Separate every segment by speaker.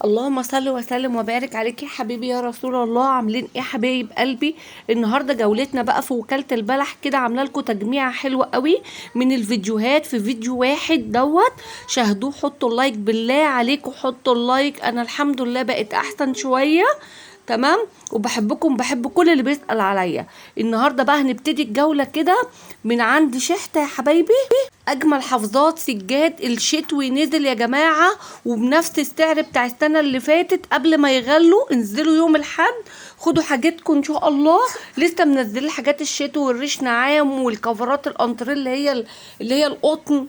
Speaker 1: اللهم صل وسلم وبارك عليك يا حبيبي يا رسول الله. عاملين ايه حبايب قلبي؟ النهارده جولتنا بقى في وكالة البلح كده، عامله لكم تجميعه حلوه قوي من الفيديوهات في فيديو واحد شاهدوه. حطوا اللايك بالله عليكم، حطوا اللايك. انا الحمد لله بقت احسن شويه، تمام. وبحبكم، بحب كل اللي بيسأل عليا. النهارده بقى هنبتدي الجوله كده من عند شحته يا حبايبي. اجمل حفظات سجاد الشتوي نزل يا جماعه، وبنفس السعر بتاع السنه اللي فاتت. قبل ما يغلوا انزلوا يوم الاحد خدوا حاجتكم ان شاء الله. لسه منزلين حاجات الشتوي والريش نعام والكفرات الانتريه اللي هي القطن.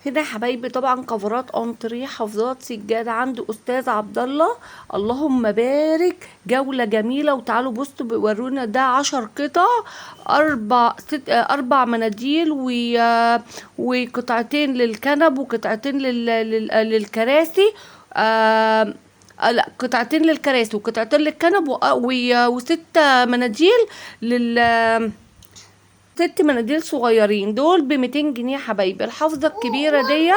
Speaker 1: هنا يا حبايبي طبعا كفرات انتريه حفظات سجاد عند استاذ عبد الله. اللهم بارك. جوله جميله. وتعالوا بصوا بيورونا ده 10 قطع، اربع مناديل وقطعتين للكنب وقطعتين للكراسي. لا، قطعتين للكراسي وقطعتين للكنب وست مناديل لل 6 مناديل صغيرين. دول ب200 جنيه يا حبايبي. الحفظه الكبيره ديت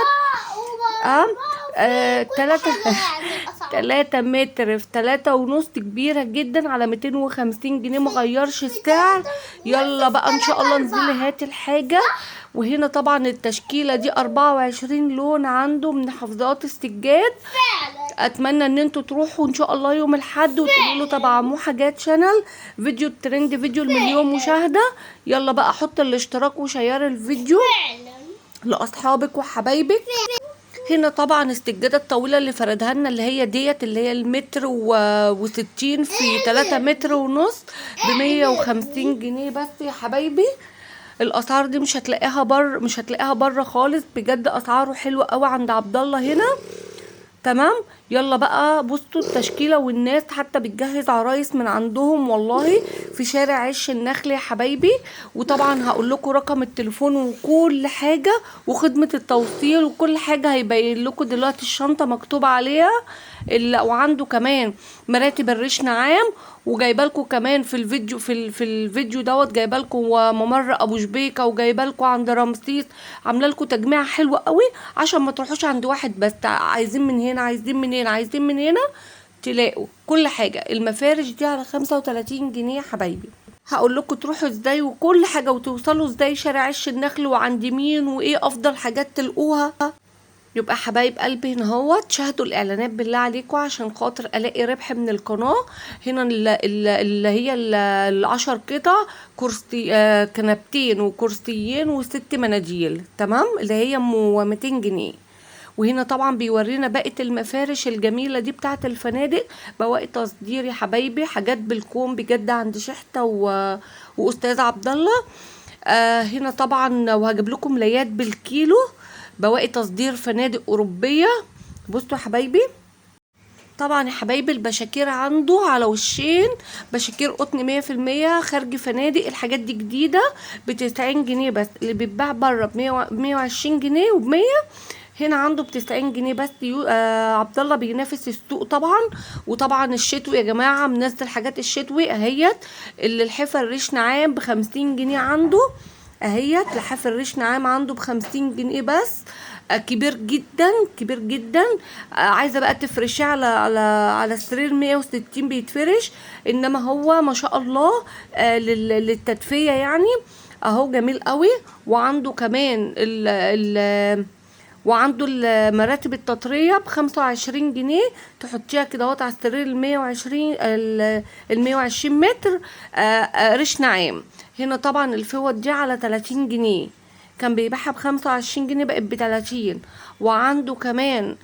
Speaker 1: تلاتة 3 متر في 3.5، كبيرة جدا، على 250 جنيه، مغيرش السعر. يلا بقى ان شاء الله انزلي هاتي الحاجة. وهنا طبعا التشكيلة دي 24 لون عنده من حفظات السجاد. اتمنى ان انتوا تروحوا ان شاء الله يوم الاحد وتقولوا له تبع مو حاجات شانل فيديو الترند، فيديو المليون مشاهدة. يلا بقى حط الاشتراك وشير الفيديو لاصحابك وحبايبك. هنا طبعا السجادة الطويلة اللي فردها لنا اللي هي ديت اللي هي المتر و60 في 3 متر ونص ب150 جنيه بس يا حبايبي. الاسعار دي مش هتلاقيها بره خالص، بجد اسعاره حلوه قوي عند عبد الله هنا، تمام. يلا بقى بصوا التشكيله، والناس حتى بتجهز عرايس من عندهم والله في شارع عش النخل يا حبايبي. وطبعا هقول لكم رقم التليفون وكل حاجه وخدمه التوصيل وكل حاجه هيبين لكم دلوقتي. الشنطه مكتوب عليها وعنده كمان مراتب الريش نعام. وجايبه لكم كمان في الفيديو في الفيديو دوت جايبه لكم ممر ابو شبيكه، وجايبه لكم عند رمسيس. عامله لكم تجميع حلوه قوي عشان ما تروحوش عند واحد بس عايزين من هنا عايزين من هنا عايزين من هنا. تلاقوا كل حاجه. المفارش دي على 35 جنيه يا حبايبي. هقول لكم تروحوا ازاي وكل حاجه وتوصلوا ازاي شارع عش النخل وعند مين وايه افضل حاجات تلقوها. يبقى حبايب قلبي هنا هو تشاهدوا الاعلانات بالله عليكم عشان خاطر الاقي ربح من القناه. هنا اللي هي ال10 قطع كرسي، كنبتين وكرسيين و6 مناديل، تمام، اللي هي 200 جنيه. وهنا طبعا بيورينا باقي المفارش الجميله دي بتاعه الفنادق، بواقي تصدير يا حبايبي، حاجات بالكوم بجد عند شحته واستاذ عبد الله. هنا طبعا وهجيب لكم ملايات بالكيلو، بواقي تصدير فنادق اوروبيه. بصوا يا حبايبي، طبعا يا حبايبي البشاكير عنده على وشين، بشاكير قطن 100% خارج فنادق. الحاجات دي جديده ب90 جنيه بس، اللي بيتباع بره ب120 جنيه وب100، هنا عنده ب90 جنيه بس. عبد الله بينافس السوق طبعا. وطبعا الشتوي يا جماعه منزل حاجات الشتوي اهيت. اللي الحفا الريش نعام ب50 جنيه عنده اهيت. لحاف الريش نعام عنده ب50 جنيه بس. كبير جدا كبير جدا. عايزه بقى تفرشيه على السرير 160 بيتفرش، انما هو ما شاء الله للتدفئه يعني اهو جميل قوي. وعنده كمان وعنده المراتب التطرية ب25 جنيه، تحطيها كده اهوت على السرير ال120 متر. ريش نعام. هنا طبعا الفوط دي على 30 جنيه، كان بيبيعها ب25 جنيه بقت ب30. وعنده كمان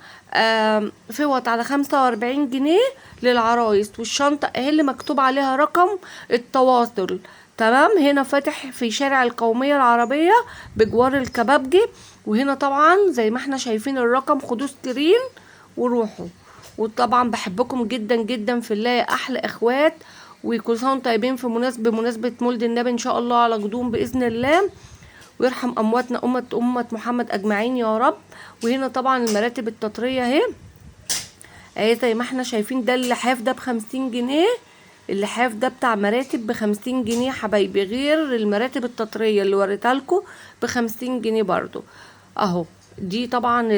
Speaker 1: فوط على 45 جنيه للعرايس. والشنطة اهي اللي مكتوب عليها رقم التواصل، تمام. هنا فاتح في شارع القومية العربية بجوار الكبابجي. وهنا طبعا زي ما احنا شايفين الرقم، خدوه سكرين وروحوا. وطبعا بحبكم جدا جدا في الله يا احلى اخوات. وكل سنه وانتم طيبين في بمناسبه مولد النبي ان شاء الله على قدوم باذن الله، ويرحم امواتنا امه محمد اجمعين يا رب. وهنا طبعا المراتب التطريه اهي زي ما احنا شايفين. ده اللحاف ده ب50 جنيه، اللحاف ده بتاع مراتب ب50 جنيه حبايبي، غير المراتب التطريه اللي وريتها لكم ب50 جنيه برضو اهو. دي طبعا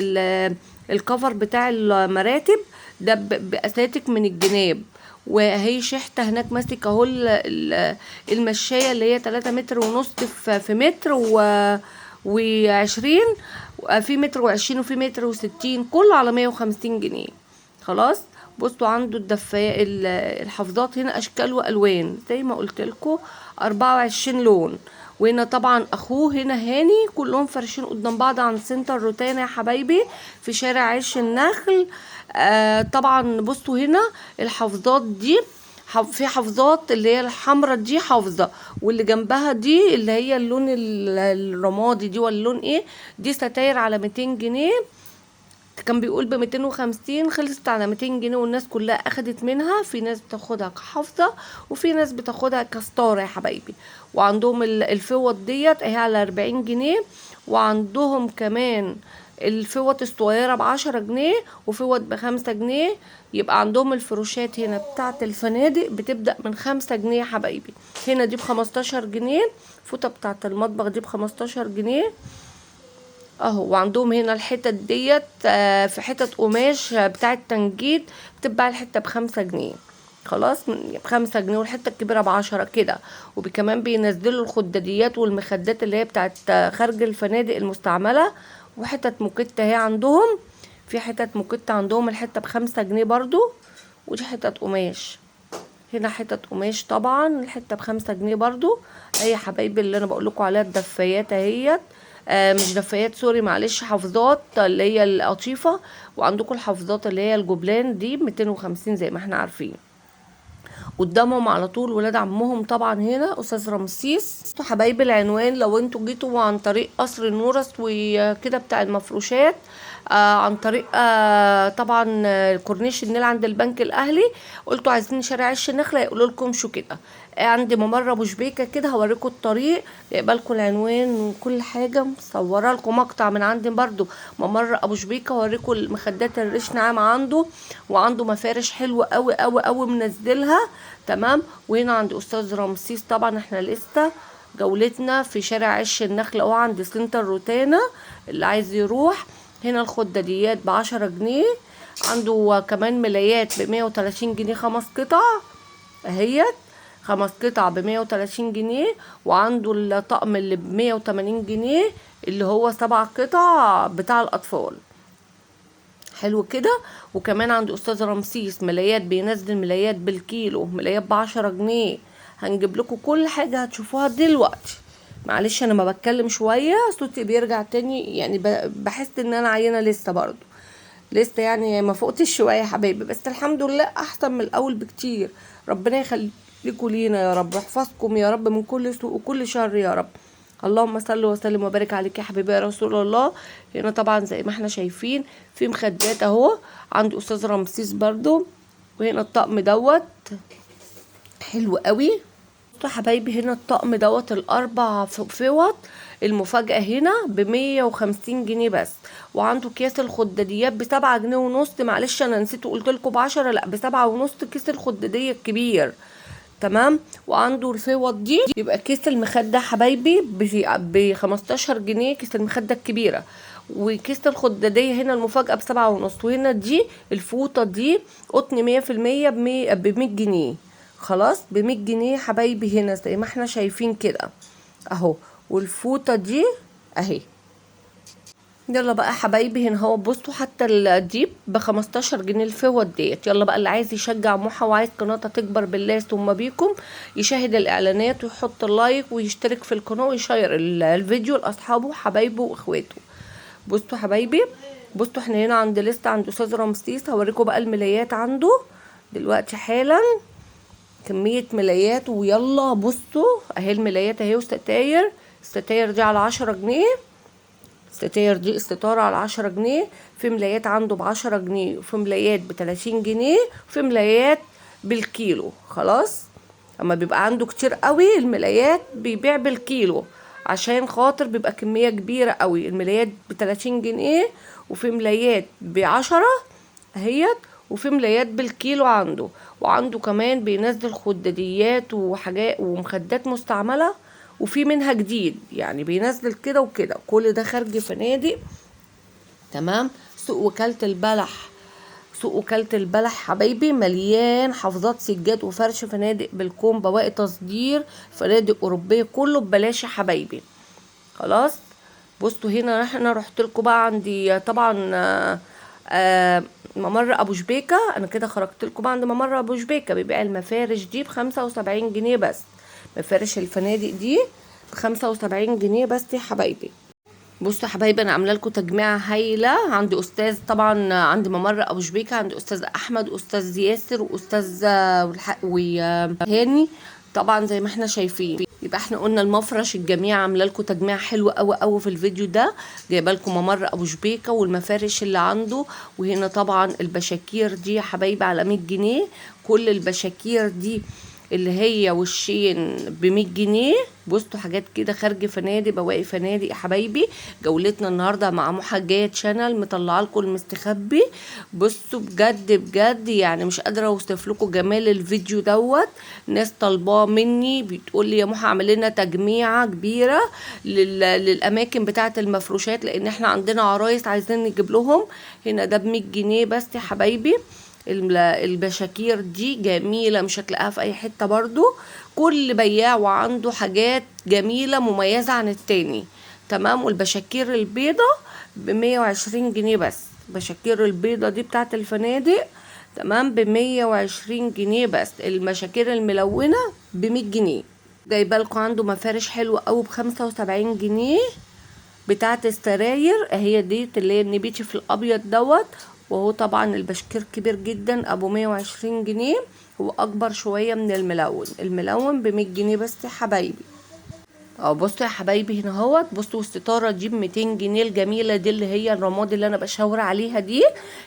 Speaker 1: الكفر بتاع المراتب ده بأساتك من الجناب. وهي شحتة هناك ماسك اهو المشاية اللي هي 3 متر ونص في متر و20، في متر و20 وفي متر و60، كله على 150 جنيه. خلاص. بصوا عنده الدفاية الحفاظات هنا اشكال والوان زي ما قلت لكم، 24 لون. وهنا طبعا اخوه هنا هاني، كلهم فرشين قدام بعض عن سنتر روتانا يا حبايبي في شارع عش النخل. طبعا بصوا هنا الحفاظات دي، في حفاظات اللي هي الحمرا دي حافظة، واللي جنبها دي اللي هي اللون الرمادي دي، ولا اللون ايه دي، ستاير على 200 جنيه. كان بيقول ب250، خلصت على 200 جنيه، والناس كلها اخدت منها. في ناس بتاخدها كحافظة وفي ناس بتاخدها كستارة يا حبايبي. وعندهم الفوط ديت اهي على 40 جنيه. وعندهم كمان الفوط الصغيرة ب10 جنيه وفوط ب5 جنيه. يبقى عندهم الفروشات هنا بتاعت الفنادق بتبدأ من 5 جنيه يا حبايبي. هنا دي ب15 جنيه، فوطة بتاعت المطبخ دي ب15 جنيه اهو. وعندهم هنا الحتت ديت في حتت قماش بتاعت تنجيد، بتبقى الحتة ب5 جنيه. خلاص، ب5 جنيه، والحتة الكبيرة ب10 كده. وكمان بينزلوا الخداديات والمخدات اللي هي بتاعت خارج الفنادق المستعملة. وحتت موكيت اهي عندهم، في حتت موكيت عندهم الحتة ب5 جنيه برضو. ودي حتت قماش، هنا حتت قماش طبعا الحتة ب5 جنيه برضو. اي حبايبي اللي انا بقولكوا عليها الدفايات اهيت، مش دفايات سوري معلش، حافظات اللي هي القطيفة. وعندكم الحافظات اللي هي الجبلان دي 250 زي ما احنا عارفين. قدامهم على طول ولاد عمهم طبعا هنا استاذ رمسيس. انتوا حبايب العنوان لو انتوا جيتوا عن طريق قصر النورس وكده بتاع المفروشات، عن طريق طبعا كورنيش النيل عند البنك الاهلي، قلتوا عايزين شارع عش النخله، يقولوا لكم شو كده. عندي ممر ابو شبيكه كده، هوريكم الطريق، يقبلكم العنوان وكل حاجه، مصوره لكم مقطع من عندي برضو ممر ابو شبيكه، اوريكم المخدات الريش ناعم عنده. وعنده مفارش حلوه قوي قوي قوي منزلها. تمام. وهنا عند استاذ رمسيس طبعا احنا لسه جولتنا في شارع عش النخل او عند سنتر روتانا اللي عايز يروح. هنا الخداديات ب10 جنيه. عنده كمان ملايات ب130 جنيه 5 قطع اهيت، 5 قطع ب130 جنيه. وعنده الطقم اللي ب180 جنيه اللي هو 7 قطع بتاع الاطفال. حلو كده. وكمان عند استاذ رمسيس ملايات، بينزل ملايات بالكيلو، ملايات ب10 جنيه. هنجيب لكم كل حاجة هتشوفوها دلوقتي. معلش انا ما بتكلم شوية صوتي بيرجع تاني، يعني بحس ان انا عينة لسه برضو، لسه يعني ما فوقتش شوية يا حبايبي، بس الحمد لله احسن من الاول بكتير. ربنا يخليكم لينا يا رب، يحفظكم يا رب من كل سوء وكل شر يا رب. اللهم صل وسلم وبارك عليك يا حبيبي يا رسول الله. هنا طبعا زي ما احنا شايفين في مخدات اهو عند استاذ رمسيس برضو. وهنا الطقم دوت حلو قوي. بصوا حبايبي هنا الطقم دوت الاربع فوط، المفاجأة هنا ب150 جنيه بس. وعنده اكياس الخداديات ب7 جنيه ونص، معلش انا نسيت وقلت لكم ب10، لا ب7 ونص كيس الخدادية الكبير. تمام. وعنده الفوط دي، يبقى كيس المخدة حبايبي ب15 جنيه، كيس المخدة الكبيرة. وكيس الخدادية هنا المفاجأة ب7 ونص. وهنا دي الفوطة دي قطن 100% ب100 جنيه. خلاص ب100 جنيه حبايبي هنا زي ما احنا شايفين كده اهو. والفوطة دي اهي. يلا بقى حبايبي هنا هو بصوا حتى الديب ب15 جنيه الفوط ديت. يلا بقى اللي عايز يشجع موحة وعايز قناتها تكبر بالله ثم بيكم، يشاهد الاعلانات ويحط اللايك ويشترك في القناة ويشير الفيديو لاصحابه وحبايبه واخواته. بصوا حبايبي، بصوا احنا هنا عند لسه عند استاذ رمسيس، هوريكم بقى الملايات عنده دلوقتي حالا، كمية ملايات. ويلا بصوا اهي الملايات اهي، وستاير، الستاير دي على 10 جنيه. الستاير دي استطارة على 10 جنيه. في ملايات عنده ب10 جنيه، وفي ملايات ب30 جنيه، وفي ملايات بالكيلو. خلاص، اما بيبقى عنده كتير قوي الملايات بيبيع بالكيلو، عشان خاطر بيبقى كمية كبيرة قوي. الملايات ب30 جنيه، وفي ملايات ب10 اهيت، وفي ملايات بالكيلو عنده. وعنده كمان بينزل خداديات وحاجات ومخدات مستعملة، وفي منها جديد، يعني بينزل كده وكده. كل ده خارج فنادق تمام. سوق وكالة البلح، سوق وكالة البلح حبايبي مليان حافظات سجاد وفرش فنادق بالكوم، بواقي تصدير فنادق أوروبية، كله ببلاش يا حبايبي. خلاص. بصوا هنا احنا رحت لكم بقى عندي طبعا ممر ابو شبيكه. انا كده خرجت لكم بقى عند ممر ابو شبيكه، بيبيع المفارش دي ب75 جنيه بس. مفارش الفنادق دي ب75 جنيه بس يا حبايبي. بصوا يا حبايبي انا عامله لكم تجميعه هايله. عندي استاذ طبعا، عندي ممر ابو شبيكه، عندي استاذ احمد واستاذ ياسر واستاذ وهاني طبعا زي ما احنا شايفين. يبقى احنا قلنا المفرش الجميع عامله لكم تجميع حلو قوي قوي في الفيديو ده. جايبه لكم ممر ابو شبيكه والمفارش اللي عنده. وهنا طبعا البشاكير دي يا حبايبي على 100 جنيه. كل البشاكير دي اللي هي وشين ب100 جنيه. بصوا حاجات كده خارج فنادق، بواقي فنادق يا حبايبي. جولتنا النهارده مع محجات شانل مطلعه لكم المستخبي. بصوا بجد بجد يعني مش قادره اوصف لكم جمال الفيديو دوت. ناس طالباه مني بتقول لي يا محا اعمل لنا تجميعه كبيره للاماكن بتاعه المفروشات، لان احنا عندنا عرايس عايزين نجيب لهم. هنا ده ب100 جنيه بس يا حبايبي. البشاكير دي جميلة مش هتلاقيها في اي حتة برضو. كل بياع وعنده حاجات جميلة مميزة عن التاني. تمام. والبشاكير البيضة ب120 جنيه بس. بشاكير البيضة دي بتاعت الفنادق تمام ب120 جنيه بس. المشاكير الملونة ب100 جنيه. جايبالكوا عنده مفارش حلوة اوي ب75 جنيه بتاعت السراير. هي دي اللي هي النبيتي في الابيض دوت. وهو طبعا البشكير كبير جدا ابو 120 جنيه. هو اكبر شوية من الملون. الملون ب100 جنيه بس يا حبايبي. بصوا يا حبايبي هنا اهوت. بصوا الستاره دي ب200 جنيه الجميله دي اللي هي الرماد اللي انا بشاور عليها دي.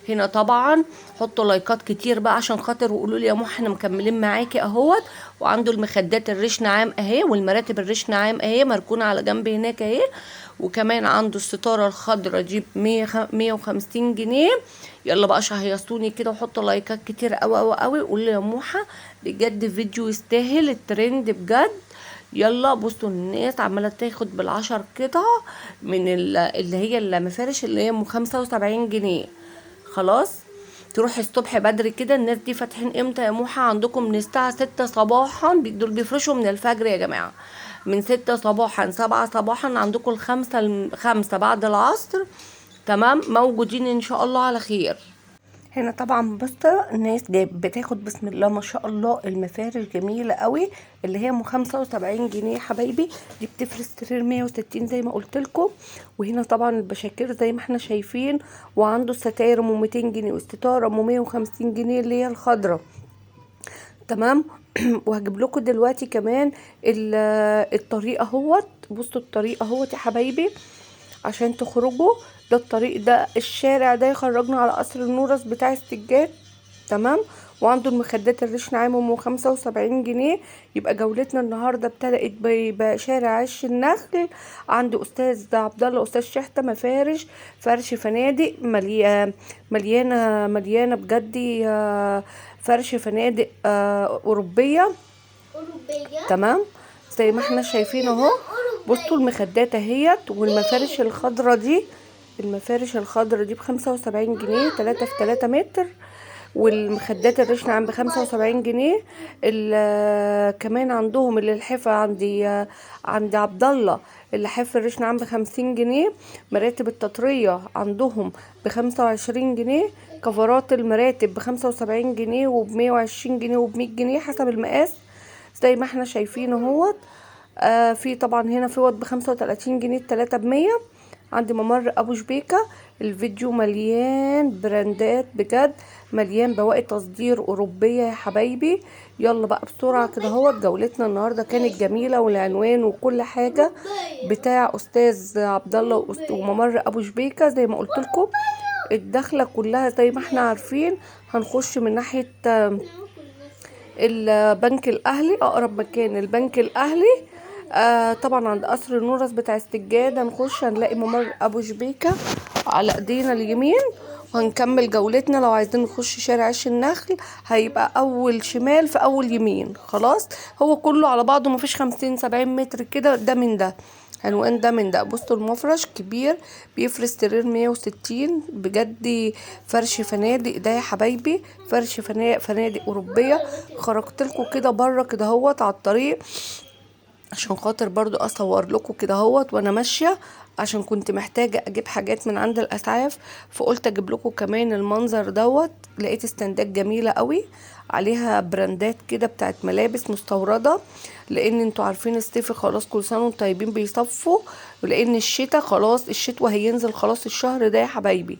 Speaker 1: هنا طبعا حطوا لايكات كتير بقى عشان خاطر وقولوا لي يا مح احنا مكملين معاكي اهوت. وعنده المخدات الريش نعام اهي، والمراتب الريش نعام اهي مركونه على جنب هناك اهي. وكمان عنده الستاره الخضراء دي ب150 جنيه. يلا بقى شهيصوني كده وحطوا لايكات كتير قوي قوي قوي. قولوا لي يا موحه بجد فيديو يستاهل الترند بجد. يلا بصوا الناس عماله تاخد بال10 قطع من اللي هي المفارش اللي هي ب75 جنيه. خلاص. تروح الصبح بدري كده. الناس دي فاتحين امتى يا موحة؟ عندكم من الساعة 6 صباحا. دول بيفرشوا من الفجر يا جماعة. من 6 صباحا 7 صباحا عندكم الخمسة بعد العصر. تمام. موجودين ان شاء الله على خير. هنا طبعا بصوا الناس بتاخد بسم الله ما شاء الله المفارش جميله قوي اللي هي ب75 جنيه حبايبي. دي بتفرش سرير 160 زي ما قلت لكم. وهنا طبعا البشاكير زي ما احنا شايفين. وعنده الستاير ام 200 جنيه والستاره ام 150 جنيه اللي هي الخضراء. تمام. وهجيب لكم دلوقتي كمان الطريقه اهوت. بصوا الطريقه اهوت يا حبايبي عشان تخرجوا. ده الطريق ده الشارع ده يخرجنا على قصر النورس بتاع السجاد. تمام. وعنده المخدات الريش نعام ام 75 جنيه. يبقى جولتنا النهارده ابتدت بشارع عش النخل. عند استاذ عبد الله استاذ شحته مفارش فرش فنادق مليانه بجد. فرش فنادق اوروبيه. تمام زي ما احنا شايفين اهو. بصوا المخدات اهيت والمفارش الخضرة دي. المفارش الخضرة دي ب75 جنيه 3 في 3 متر. والمخدات الريش نعام ب75 جنيه. كمان عندهم اللحفة عند عبد الله. اللحاف الريش نعام ب50 جنيه. مراتب التطرية عندهم ب25 جنيه. كفرات المراتب ب75 جنيه وب120 جنيه وب100 جنيه حسب المقاس زي ما احنا شايفين اهوت. في طبعا هنا فوط ب35 جنيه التلاتة ب100. عندي ممر ابو شبيكة. الفيديو مليان براندات بجد. مليان بواقي تصدير اوروبية يا حبايبي. يلا بقى بسرعة كده اهوت. جولتنا النهاردة كانت جميلة والعنوان وكل حاجة بتاع استاذ عبد الله وممر ابو شبيكة زي ما قلت لكم. الدخلة كلها زي ما احنا عارفين. هنخش من ناحية البنك الاهلي. اقرب مكان البنك الاهلي. طبعا عند قصر النورس بتاع السجاد هنخش هنلاقي ممر ابو شبيكة على ايدينا اليمين. وهنكمل جولتنا. لو عايزين نخش شارع عش النخل هيبقى اول شمال في اول يمين. خلاص. هو كله على بعضه مفيش 50-70 متر كده ده من ده. عنوان ده من ده. بصوا المفرش كبير بيفرش سرير 160 بجد. فرش فنادق ده يا حبايبي، فرش فنادق اوروبيه. خرجت لكم كده بره كده اهوت على الطريق عشان خاطر برضو اصور لكم كده اهوت وانا ماشيه، عشان كنت محتاجه اجيب حاجات من عند الاسعاف، فقلت اجيب لكم كمان المنظر دوت. لقيت استندات جميله قوي عليها براندات كده بتاعت ملابس مستورده، لان انتوا عارفين الصيف خلاص، كل سنه وانتم طيبين بيصفوا، ولان الشتاء خلاص، الشتوى هينزل خلاص الشهر ده يا حبايبي.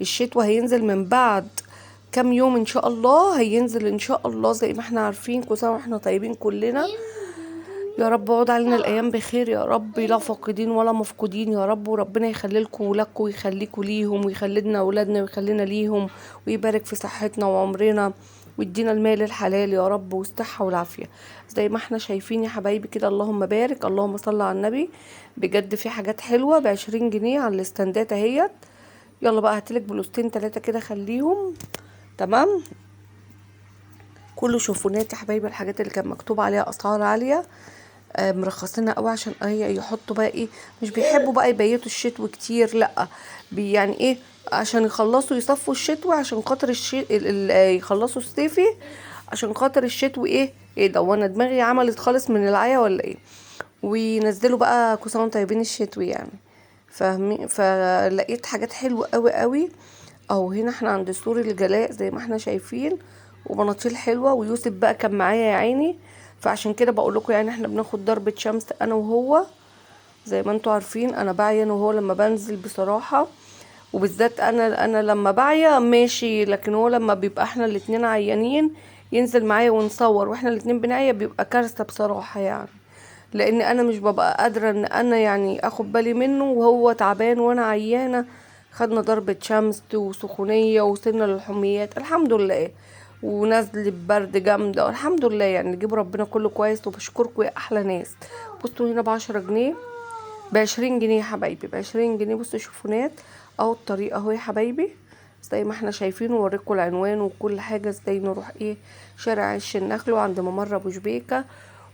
Speaker 1: الشتوى هينزل من بعد كام يوم ان شاء الله، هينزل ان شاء الله زي ما احنا عارفين. كل سنه واحنا طيبين كلنا يا رب. اقعد علينا الايام بخير يا رب، لا فاقدين ولا مفقودين يا رب. وربنا يخلي لكم ولادكم ويخليكم ليهم، ويخلي لنا اولادنا ويخلينا ليهم، ويبارك في صحتنا وعمرنا، ويدينا المال الحلال يا رب، والصحه والعافيه زي ما احنا شايفين يا حبايبي كده. اللهم بارك، اللهم صل على النبي. بجد في حاجات حلوه ب20 جنيه على الاستندات اهيت. يلا بقى هاتلك بلوستين 3 كده خليهم تمام. كله شوفونات يا حبايبي، الحاجات اللي كان مكتوب عليها اسعار عاليه مرخصينها قوي، عشان يحطوا بقى ايه، مش بيحبوا بقى يبيتوا الشتوي كتير، لا يعني ايه، عشان يخلصوا يصفوا الشتوي عشان خاطر يخلصوا الصيفي عشان خاطر الشتوي. ايه ده، وانا دماغي عملت خالص من العيا ولا ايه؟ وينزلوا بقى كل سنه وانتم طيبين الشتوي يعني، فاهمين. فلقيت حاجات حلوه قوي قوي اهو. هنا احنا عند سور الجلاء زي ما احنا شايفين، وبناطيل حلوه. ويوسف بقى كان معايا يا عيني، فعشان كده بقول لكم يعني احنا بناخد ضربة شمس انا وهو. زي ما انتوا عارفين انا باعية انا وهو لما بنزل بصراحة، وبالذات انا لما باعية ماشي، لكن هو لما بيبقى احنا الاتنين عيانين ينزل معايا ونصور، واحنا الاتنين بنعيا بيبقى كارثة بصراحة يعني، لان انا مش ببقى قادرة ان انا يعني اخد بالي منه وهو تعبان وانا عيانة. خدنا ضربة شمس وسخونية وصلنا للحميات الحمد لله، ونزل برد جامدة والحمد لله. يعني نجيب ربنا كله كويس، وبشكركم يا احلى ناس. بصوا هنا ب10 جنيه، ب20 جنيه يا حبايبي، ب20 جنيه. بصوا شوفونات اهو، الطريق اهو يا حبايبي زي ما احنا شايفين. ووريكم العنوان وكل حاجة ازاي نروح شارع عش النخل وعند ممر ابو شبيكة.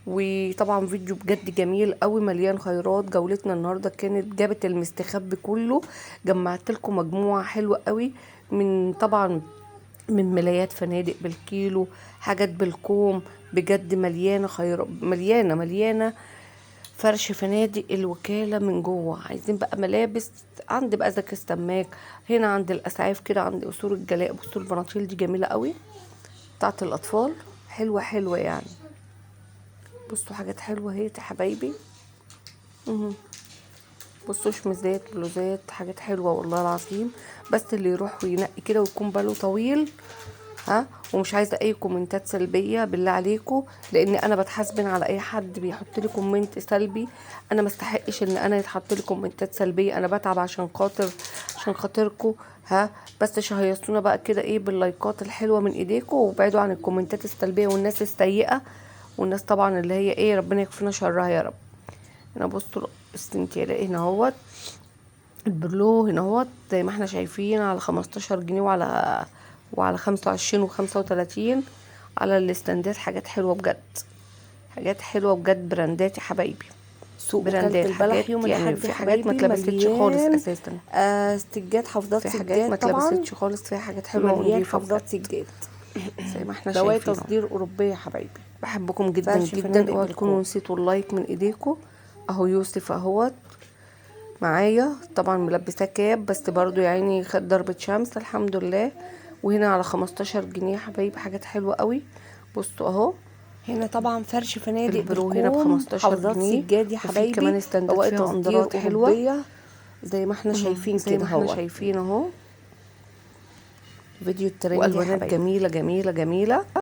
Speaker 1: وطبعا فيديو بجد جميل قوي مليان خيرات. جولتنا النهارده كانت جابت المستخبي كله، جمعت لكم مجموعه حلوه قوي من طبعا من ملايات فنادق بالكيلو، حاجات بالكوم، بجد مليانه خير، مليانه فرش فنادق الوكاله من جوه. عايزين بقى ملابس عند بقى زكي السماك، هنا عند الاسعاف كده عند قصور الجلاء. بصوا البناطيل دي جميله قوي بتاعت الاطفال، حلوه يعني. بصوا حاجات حلوه اهي يا حبايبي. بصوا شميزات بلوزات حاجات حلوه والله العظيم. بس اللي يروح وينقي كده ويكون باله طويل ومش عايزه اي كومنتات سلبيه بالله عليكم، لان انا بتحاسبن على اي حد بيحط لي كومنت سلبي. انا ما استحقش ان انا يتحط لي كومنتات سلبيه، انا بتعب عشان خاطركم بس شهيصونا بقى كده باللايكات الحلوه من ايديكم، وابعدوا عن الكومنتات السلبيه والناس السيئه، والناس طبعا اللي هي ربنا يكفينا شرها يا رب. هنا بصوا السنتيرة هنا اهوت، البلو هنا اهوت زي ما احنا شايفين على 15 جنيه وعلى 25 و35 على الاستندات. حاجات حلوة بجد، حاجات حلوة بجد، براندات يا حبايبي، سوق براندات. حاجات يعني في حاجات ما اتلبستش خالص اساسا، سجاد حفاضات، في حاجات ما اتلبستش خالص، فيها حاجات حلوة ونضيفة، حفاضات سجاد زي ما احنا شايفين، دواء تصدير اوروبيه يا حبايبي. بحبكم جدا جدا، اوعوا تكونوا نسيتوا اللايك من ايديكم. اهو يوسف اهوت معايا، طبعا ملبساه كاب بس برضو يعني خد ضربة شمس الحمد لله. وهنا على 15 جنيه يا حبايبي، حاجات حلوة قوي. بصوا اهو هنا طبعا فرش فنادق البرو هنا ب15 جنيه، سجاد يا حبايبي، وفي كمان استندات فيها انضارات حلوة زي ما احنا شايفين كده، زي ما احنا شايفين اهو. فيديو الترند والوانات جميلة جميلة جميلة.